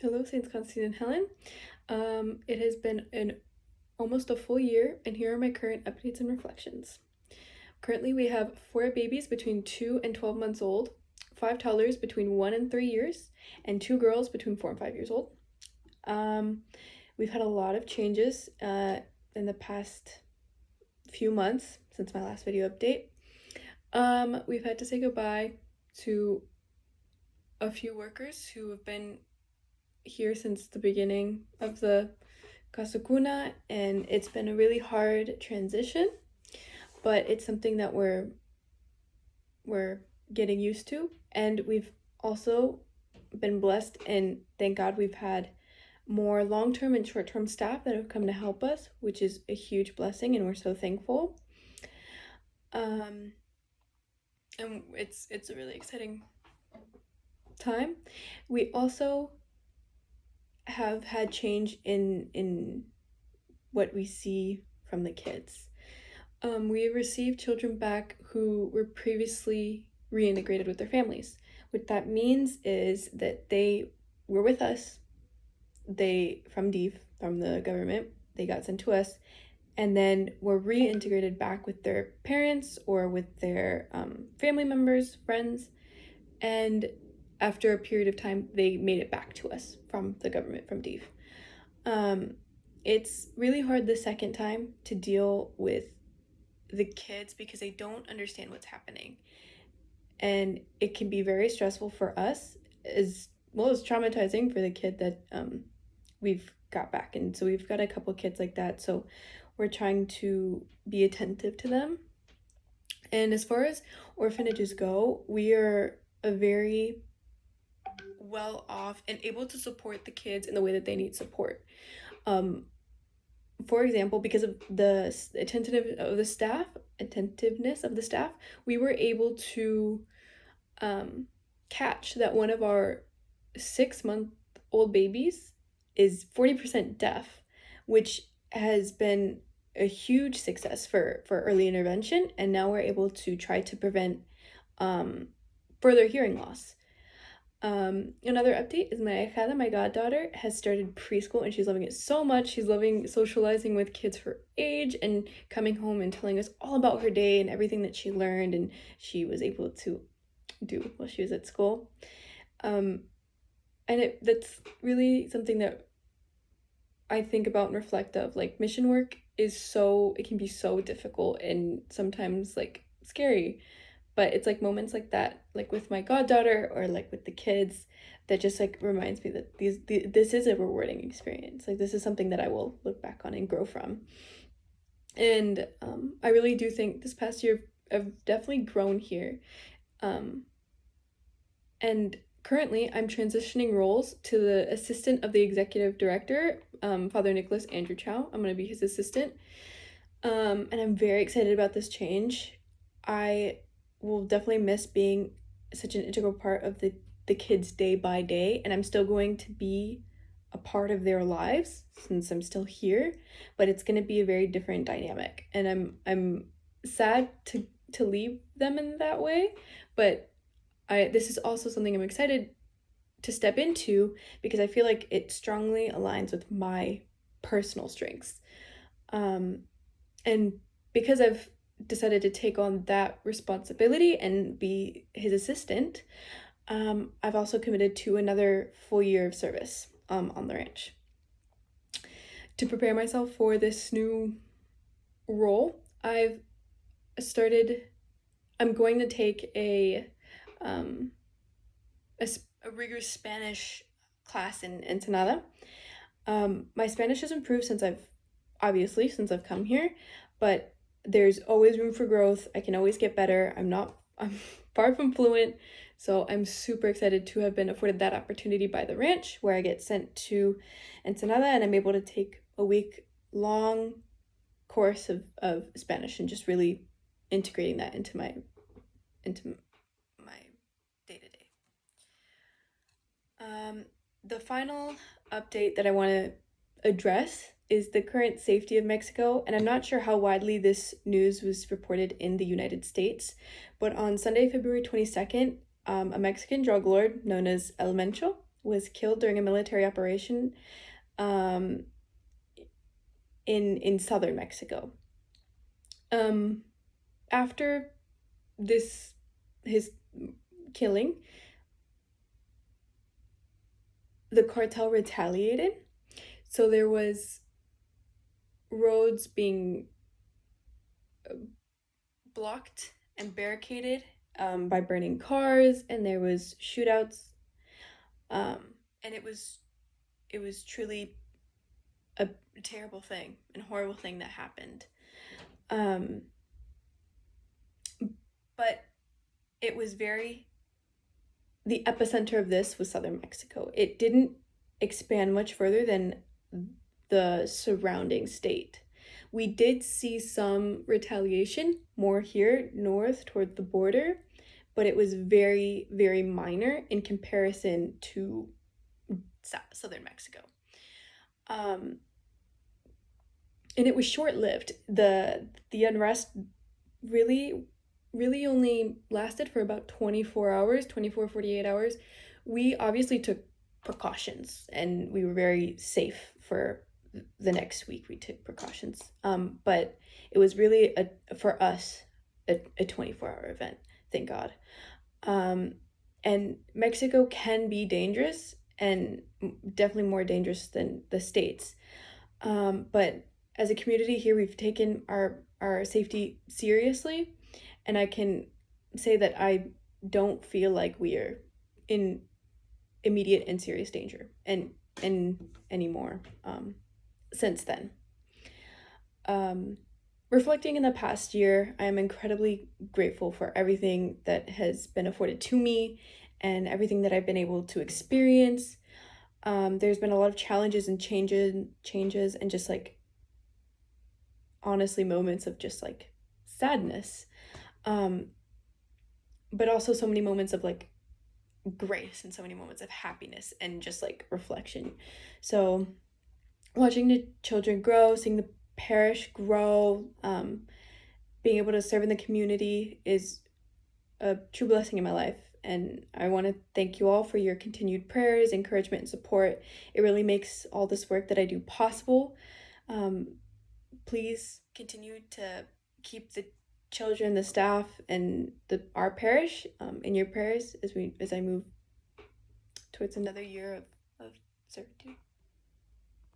Hello, Saints Constantine and Helen. It has been almost a full year, and here are my current updates and reflections. Currently, we have 4 babies between 2 and 12 months old, 5 toddlers between 1 and 3 years, and 2 girls between 4 and 5 years old. We've had a lot of changes in the past few months since my last video update. We've had to say goodbye to a few workers who have been here since the beginning of the Kasukuna, and it's been a really hard transition, but it's something that we're getting used to, and we've also been blessed, and thank God we've had more long-term and short-term staff that have come to help us, which is a huge blessing, and we're so thankful. And it's a really exciting time. We also have had change in what we see from the kids. We received children back who were previously reintegrated with their families. What that means is that they were with us, they from DEEF, from the government, they got sent to us, and then were reintegrated back with their parents or with their family members, friends, and after a period of time, they made it back to us from the government, from DEEF. It's really hard the second time to deal with the kids because they don't understand what's happening. And it can be very stressful for us as well as traumatizing for the kid that we've got back. And so we've got a couple kids like that. So we're trying to be attentive to them. And as far as orphanages go, we are a very well off and able to support the kids in the way that they need support. For example, because of the attentiveness of the staff, we were able to catch that one of our 6-month-old babies is 40% deaf, which has been a huge success for early intervention, and now we're able to try to prevent further hearing loss. Another update is my goddaughter, has started preschool, and she's loving it so much. She's loving socializing with kids her age and coming home and telling us all about her day and everything that she learned and she was able to do while she was at school. And that's really something that I think about and reflect of. Like, mission work it can be so difficult and sometimes like scary, but it's like moments like that, like with my goddaughter or like with the kids, that just like reminds me that this is a rewarding experience. Like, this is something that I will look back on and grow from. And I really do think this past year I've definitely grown here. And currently I'm transitioning roles to the assistant of the executive director, Father Nicholas Andrew Chow. I'm going to be his assistant. And I'm very excited about this change. I will definitely miss being such an integral part of the kids day by day, and I'm still going to be a part of their lives since I'm still here, but it's going to be a very different dynamic, and I'm sad to leave them in that way, but this is also something I'm excited to step into because I feel like it strongly aligns with my personal strengths. And because I've decided to take on that responsibility and be his assistant, I've also committed to another full year of service on the ranch. To prepare myself for this new role, I'm going to take a rigorous Spanish class in Ensenada. My Spanish has improved since I've come here, but there's always room for growth. I can always get better. I'm far from fluent, so I'm super excited to have been afforded that opportunity by the ranch, where I get sent to Ensenada and I'm able to take a week-long course of Spanish and just really integrating that into my day-to-day. The final update that I want to address is the current safety of Mexico, and I'm not sure how widely this news was reported in the United States, but on Sunday, February 22nd, a Mexican drug lord known as El Mencho was killed during a military operation um, in southern Mexico. Um, After this his killing, the cartel retaliated. So there was roads being blocked and barricaded by burning cars, and there was shootouts. Um, and it was truly a terrible thing and horrible thing that happened. Um, but it was very the epicenter of this was southern Mexico. It didn't expand much further than the surrounding state. We did see some retaliation more here north toward the border, but it was very, very minor in comparison to southern Mexico. Um, and it was short lived. The unrest really really only lasted for about 24 hours, 24 48 hours. We obviously took precautions and we were very safe for the next week. We took precautions. But it was really for us a 24-hour event, thank God. And Mexico can be dangerous and definitely more dangerous than the States. But as a community here, we've taken our safety seriously, and I can say that I don't feel like we are in immediate and serious danger and anymore since then. Um, Reflecting in the past year, I am incredibly grateful for everything that has been afforded to me and everything that I've been able to experience. There's been a lot of challenges and changes, and just like honestly moments of just like sadness, um, but also so many moments of like grace and so many moments of happiness and just like reflection. So watching the children grow, seeing the parish grow, being able to serve in the community is a true blessing in my life. And I want to thank you all for your continued prayers, encouragement, and support. It really makes all this work that I do possible. Please continue to keep the children, the staff, and our parish in your prayers as I move towards another year of servitude.